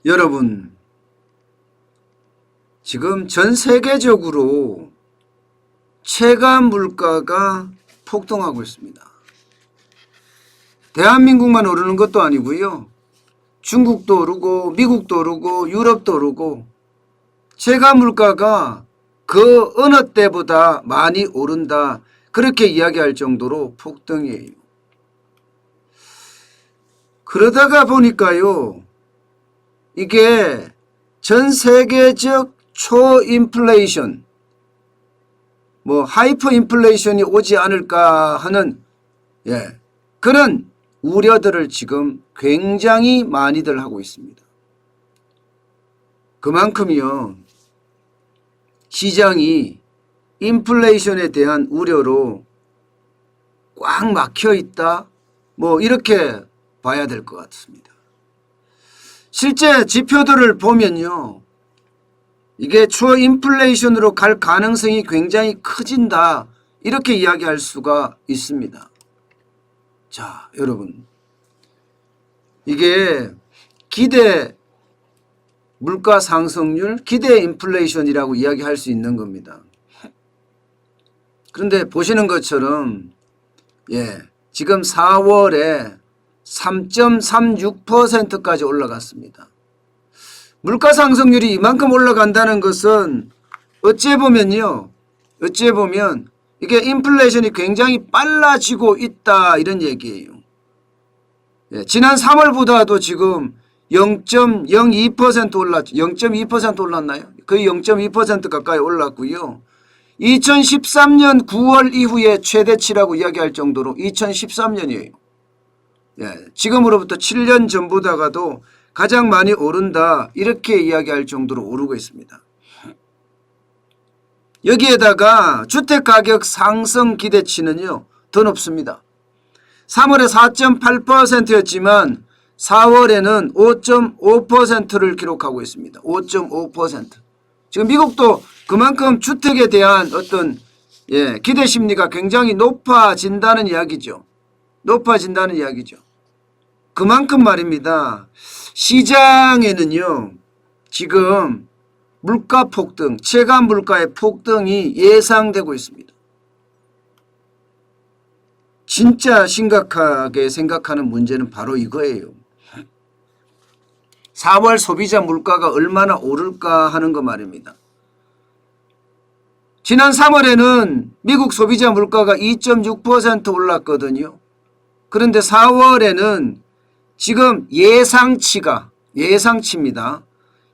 여러분, 지금 전 세계적으로 체감 물가가 폭등하고 있습니다. 대한민국만 오르는 것도 아니고요. 중국도 오르고 미국도 오르고 유럽도 오르고 체감 물가가 그 어느 때보다 많이 오른다. 그렇게 이야기할 정도로 폭등이에요. 그러다가 보니까요. 이게 전 세계적 초인플레이션, 하이퍼 인플레이션이 오지 않을까 하는 그런 우려들을 지금 굉장히 많이들 하고 있습니다. 그만큼요. 시장이 인플레이션에 대한 우려로 꽉 막혀 있다. 이렇게 봐야 될 것 같습니다. 실제 지표들을 보면요. 이게 초인플레이션으로 갈 가능성이 굉장히 커진다. 이렇게 이야기할 수가 있습니다. 자, 여러분. 이게 기대 물가 상승률, 기대 인플레이션이라고 이야기할 수 있는 겁니다. 그런데 보시는 것처럼 지금 4월에 3.36%까지 올라갔습니다. 물가 상승률이 이만큼 올라간다는 것은 어찌 보면 이게 인플레이션이 굉장히 빨라지고 있다 이런 얘기예요. 지난 3월보다도 지금 0.02% 올랐죠. 0.2% 올랐나요? 거의 0.2% 가까이 올랐고요. 2013년 9월 이후에 최대치라고 이야기할 정도로 2013년이에요. 지금으로부터 7년 전보다가도 가장 많이 오른다 이렇게 이야기할 정도로 오르고 있습니다. 여기에다가 주택가격 상승 기대치는요 더 높습니다. 3월에 4.8%였지만 4월에는 5.5%를 기록하고 있습니다. 5.5%. 지금 미국도 그만큼 주택에 대한 어떤 기대 심리가 굉장히 높아진다는 이야기죠. 높아진다는 이야기죠. 그만큼 말입니다. 시장에는요. 지금 물가 폭등, 체감 물가의 폭등이 예상되고 있습니다. 진짜 심각하게 생각하는 문제는 바로 이거예요. 4월 소비자 물가가 얼마나 오를까 하는 거 말입니다. 지난 3월에는 미국 소비자 물가가 2.6% 올랐거든요. 그런데 4월에는 지금 예상치입니다.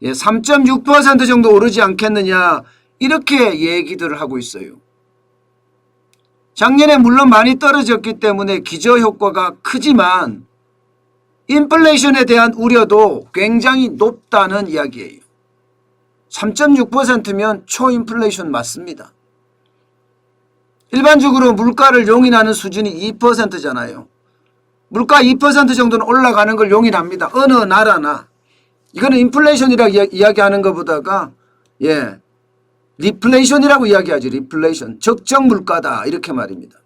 3.6% 정도 오르지 않겠느냐 이렇게 얘기들을 하고 있어요. 작년에 물론 많이 떨어졌기 때문에 기저효과가 크지만 인플레이션에 대한 우려도 굉장히 높다는 이야기예요. 3.6%면 초인플레이션 맞습니다. 일반적으로 물가를 용인하는 수준이 2%잖아요. 물가 2% 정도는 올라가는 걸 용인합니다. 어느 나라나. 이거는 인플레이션이라고 이야기하는 것보다가 리플레이션이라고 이야기하죠. 리플레이션. 적정 물가다 이렇게 말입니다.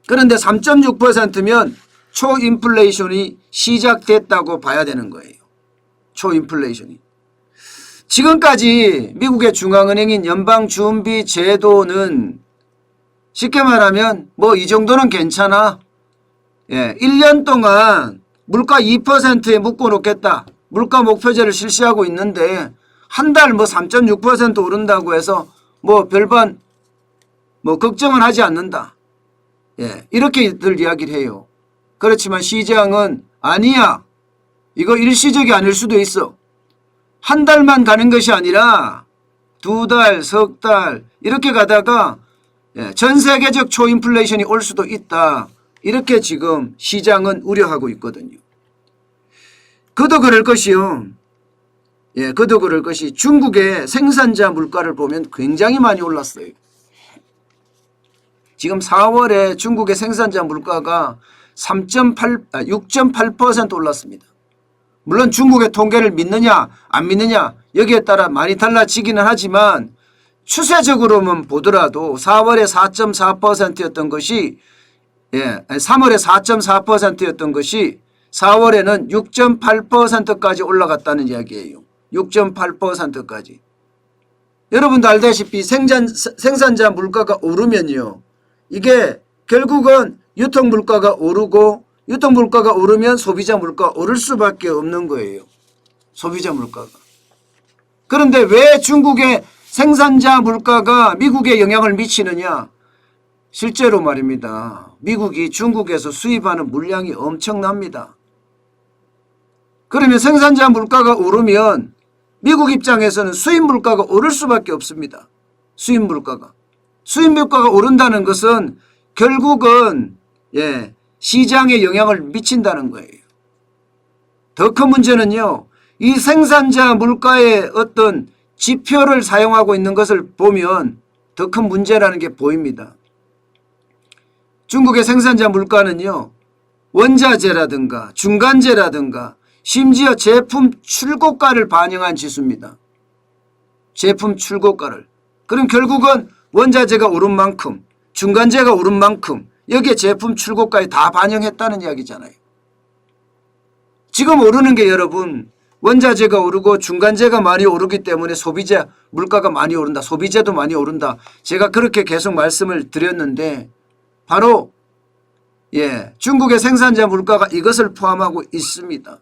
그런데 3.6%면 초인플레이션이 시작됐다고 봐야 되는 거예요. 초인플레이션이. 지금까지 미국의 중앙은행인 연방준비제도는 쉽게 말하면 이 정도는 괜찮아. 1년 동안 물가 2%에 묶어놓겠다. 물가 목표제를 실시하고 있는데 한 달 3.6% 오른다고 해서 별반 걱정은 하지 않는다. 이렇게들 이야기를 해요. 그렇지만 시장은 아니야. 이거 일시적이 아닐 수도 있어. 한 달만 가는 것이 아니라 2달, 석 달 이렇게 가다가 전 세계적 초인플레이션이 올 수도 있다. 이렇게 지금 시장은 우려하고 있거든요. 그도 그럴 것이요. 그도 그럴 것이 중국의 생산자 물가를 보면 굉장히 많이 올랐어요. 지금 4월에 중국의 생산자 물가가 6.8% 올랐습니다. 물론 중국의 통계를 믿느냐 안 믿느냐 여기에 따라 많이 달라지기는 하지만 추세적으로만 보더라도 4월에 4.4%였던 것이 3월에 4.4%였던 것이 4월에는 6.8%까지 올라갔다는 이야기예요. 6.8%까지. 여러분도 알다시피 생산자 물가가 오르면요. 이게 결국은 유통물가가 오르고 유통물가가 오르면 소비자 물가가 오를 수밖에 없는 거예요. 소비자 물가가. 그런데 왜 중국의 생산자 물가가 미국에 영향을 미치느냐? 실제로 말입니다. 미국이 중국에서 수입하는 물량이 엄청납니다. 그러면 생산자 물가가 오르면 미국 입장에서는 수입 물가가 오를 수밖에 없습니다. 수입 물가가. 수입 물가가 오른다는 것은 결국은 시장에 영향을 미친다는 거예요. 더 큰 문제는요. 이 생산자 물가의 어떤 지표를 사용하고 있는 것을 보면 더 큰 문제라는 게 보입니다. 중국의 생산자 물가는요. 원자재라든가 중간재라든가 심지어 제품 출고가를 반영한 지수입니다. 제품 출고가를. 그럼 결국은 원자재가 오른 만큼 중간재가 오른 만큼 여기에 제품 출고가에 다 반영했다는 이야기잖아요. 지금 오르는 게 여러분 원자재가 오르고 중간재가 많이 오르기 때문에 소비자 물가가 많이 오른다. 소비재도 많이 오른다. 제가 그렇게 계속 말씀을 드렸는데 바로 중국의 생산자 물가가 이것을 포함하고 있습니다.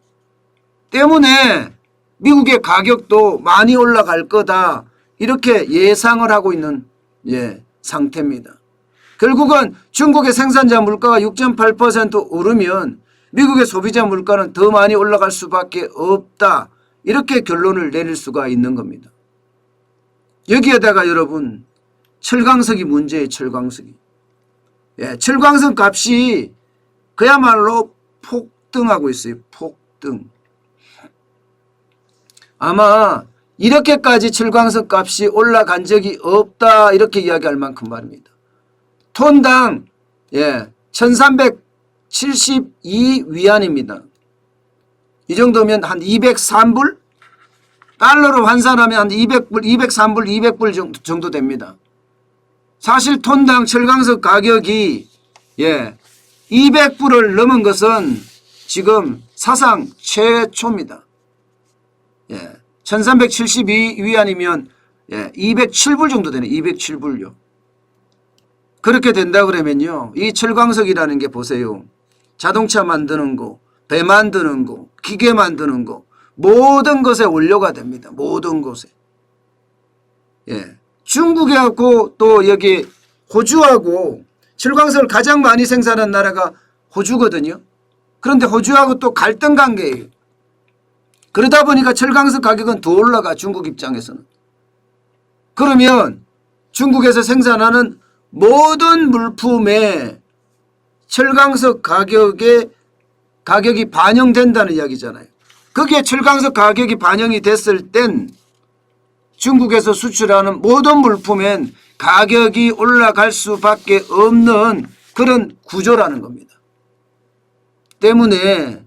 때문에 미국의 가격도 많이 올라갈 거다. 이렇게 예상을 하고 있는 상태입니다. 결국은 중국의 생산자 물가가 6.8% 오르면 미국의 소비자 물가는 더 많이 올라갈 수밖에 없다. 이렇게 결론을 내릴 수가 있는 겁니다. 여기에다가 여러분 철강석이 문제예요. 철강석이. 철강석 값이 그야말로 폭등하고 있어요. 폭등. 아마 이렇게까지 철강석 값이 올라간 적이 없다. 이렇게 이야기할 만큼 말입니다. 톤당 1372위안입니다. 이 정도면 한 203불? 달러로 환산하면 한 200불, 203불, 200불 정도 됩니다. 사실 톤당 철강석 가격이 200불을 넘은 것은 지금 사상 최초입니다. 1372위안이면 207불 정도 되네. 207불요. 그렇게 된다 그러면요. 이 철광석이라는 게 보세요. 자동차 만드는 거, 배 만드는 거, 기계 만드는 거 모든 것에 원료가 됩니다. 모든 것에. 중국하고 또 여기 호주하고 철광석을 가장 많이 생산한 나라가 호주거든요. 그런데 호주하고 또 갈등 관계예요. 그러다 보니까 철광석 가격은 더 올라가 중국 입장에서는. 그러면 중국에서 생산하는 모든 물품에 철광석 가격이 반영된다는 이야기잖아요. 거기에 철광석 가격이 반영이 됐을 땐 중국에서 수출하는 모든 물품엔 가격이 올라갈 수밖에 없는 그런 구조라는 겁니다. 때문에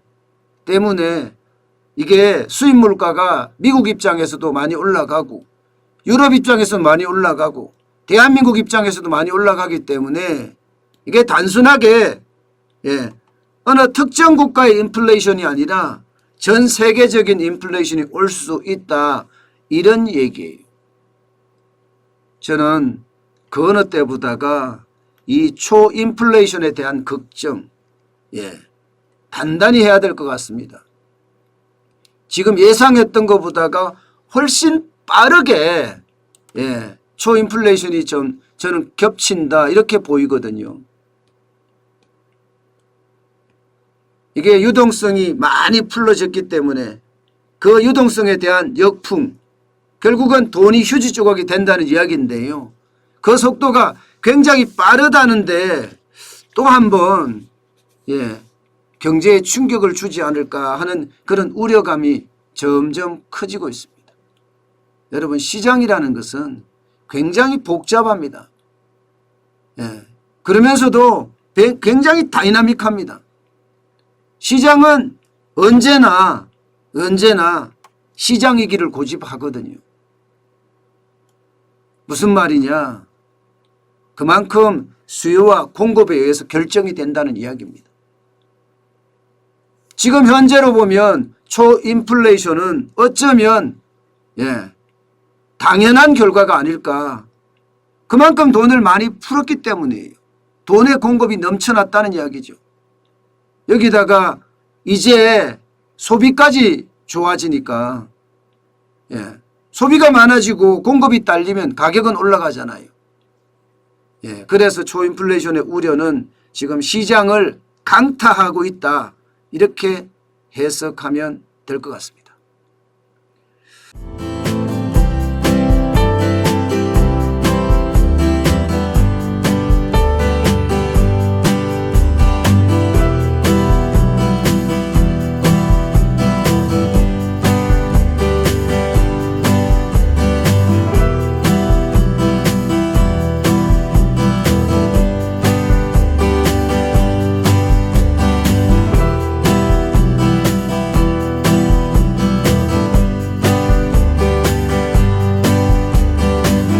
이게 수입 물가가 미국 입장에서도 많이 올라가고 유럽 입장에서도 많이 올라가고 대한민국 입장에서도 많이 올라가기 때문에 이게 단순하게 어느 특정 국가의 인플레이션이 아니라 전 세계적인 인플레이션이 올 수 있다. 이런 얘기예요. 저는 그 어느 때보다가 이 초인플레이션에 대한 걱정 단단히 해야 될 것 같습니다. 지금 예상했던 것보다가 훨씬 빠르게 초인플레이션이 저는 겹친다 이렇게 보이거든요. 이게 유동성이 많이 풀어졌기 때문에 그 유동성에 대한 역풍 결국은 돈이 휴지 조각이 된다는 이야기인데요. 그 속도가 굉장히 빠르다는데 또 한번 경제에 충격을 주지 않을까 하는 그런 우려감이 점점 커지고 있습니다. 여러분 시장이라는 것은 굉장히 복잡합니다. 그러면서도 굉장히 다이나믹합니다. 시장은 언제나 시장이기를 고집하거든요. 무슨 말이냐? 그만큼 수요와 공급에 의해서 결정이 된다는 이야기입니다. 지금 현재로 보면 초인플레이션은 어쩌면 당연한 결과가 아닐까. 그만큼 돈을 많이 풀었기 때문이에요. 돈의 공급이 넘쳐났다는 이야기죠. 여기다가 이제 소비까지 좋아지니까 소비가 많아지고 공급이 딸리면 가격은 올라가잖아요. 그래서 초인플레이션의 우려는 지금 시장을 강타하고 있다. 이렇게 해석하면 될 것 같습니다.